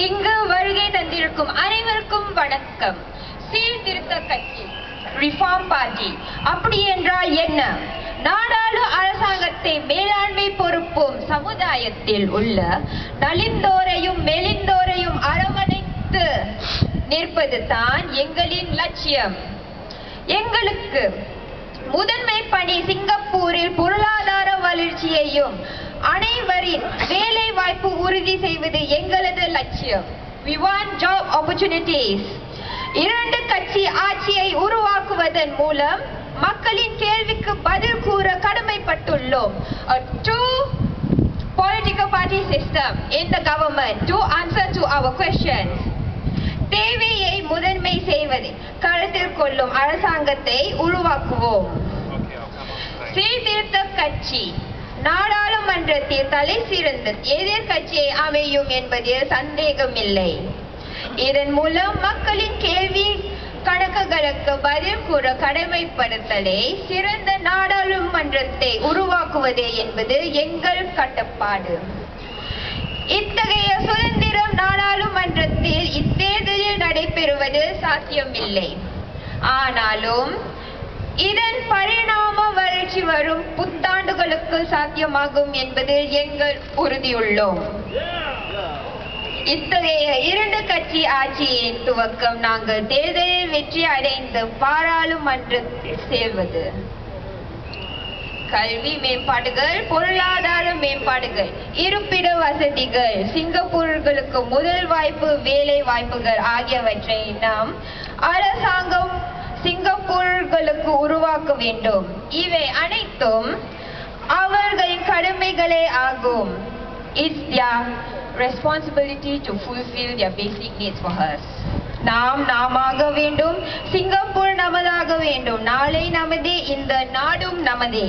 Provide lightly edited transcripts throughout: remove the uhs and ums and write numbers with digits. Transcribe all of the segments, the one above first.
இங்கு வருகை தந்திருக்கும் அனைவருக்கும் வணக்கம். சீர்திருத்த கட்சி ரிஃபார்ம் பார்ட்டி அப்படி என்றால் என்ன? நாடாளு அரசாங்கத்தை மேலாண்மை பொறுப்பும் சமுதாயத்தில் உள்ள நலிந்தோரையும் மெலிந்தோரையும் அரவணைத்து நிற்பது தான் எங்களின் லட்சியம். எங்களுக்கு முதன்மை பணி சிங்கப்பூரில் பொருளாதார வளர்ச்சியையும் அனைவரின் வேலை வாய்ப்பு உறுதி செய்வது எங்களது லட்சியம். We want job opportunities. இரண்டு கட்சி ஆட்சியை உருவாக்குவதன் மூலம் மக்களின் கேள்விக்கு பதில் கூற கடமைப்பட்டுள்ளோம். A two political party system in the government to answer to our questions. தேவையை முதன்மை செய்வதை கருத்தில் கொள்ளும் அரசாங்கத்தை உருவாக்குவோம். சீர்திருத்த கட்சி நாடாளுமன்றத்தில் தலை சிறந்த எதிர்கட்சியை அமையும் என்பதில் சந்தேகமில்லை. இதன் மூலம் மக்களின் கேள்வி கணக்குகளுக்கு பதில் கூற கடமைப்படுத்தலை சிறந்த நாடாளுமன்றத்தை உருவாக்குவதே என்பது எங்கள் கட்டுப்பாடு. இத்தகைய சுதந்திரம் நாடாளுமன்றத்தில் இத்தேர்தலில் நடைபெறுவது சாத்தியமில்லை. ஆனாலும் இதன் பரிணாம வளர்ச்சி வரும் புத்தாண்டுகளுக்கு சாத்தியமாகும் என்பதில் எங்கள் உறுதியுள்ளோம். இத்தகைய இரண்டு கட்சி ஆட்சியின் துவக்கம் நாங்கள் தேர்தலில் வெற்றி அடைந்து பாராளுமன்றத்தில் சேர்வது. கல்வி மேம்பாடுகள், பொருளாதார மேம்பாடுகள், இருப்பிட வசதிகள், சிங்கப்பூர்களுக்கு முதல் வாய்ப்பு, வேலை வாய்ப்புகள் ஆகியவற்றை நாம் அரசாங்கம் சிங்கப்பூர்களுக்கு உருவாக்க வேண்டும். இவை அனைத்தும் அவர்களின் கடமைகளே ஆகும். It's their responsibility to fulfill their basic needs for us. நாமாக வேண்டும், சிங்கப்பூர் நமதாக வேண்டும். நாளை நமதே, இந்த நாடும் நமதே.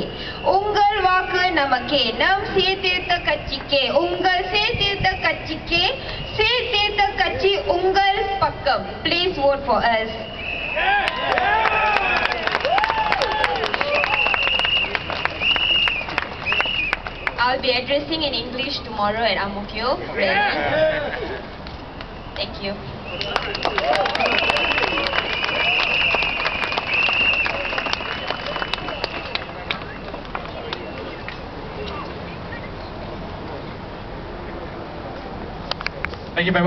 உங்கள் வாக்கு நமக்கே, நம் சீர்திருத்த கட்சிக்கே. உங்கள் சீர்திருத்த கட்சிக்கே, சீர்திருத்த கட்சி உங்கள் பக்கம். Please vote for us. I'll be addressing in English tomorrow at Ang Mo Kio. Ready? Thank you. Thank you very much.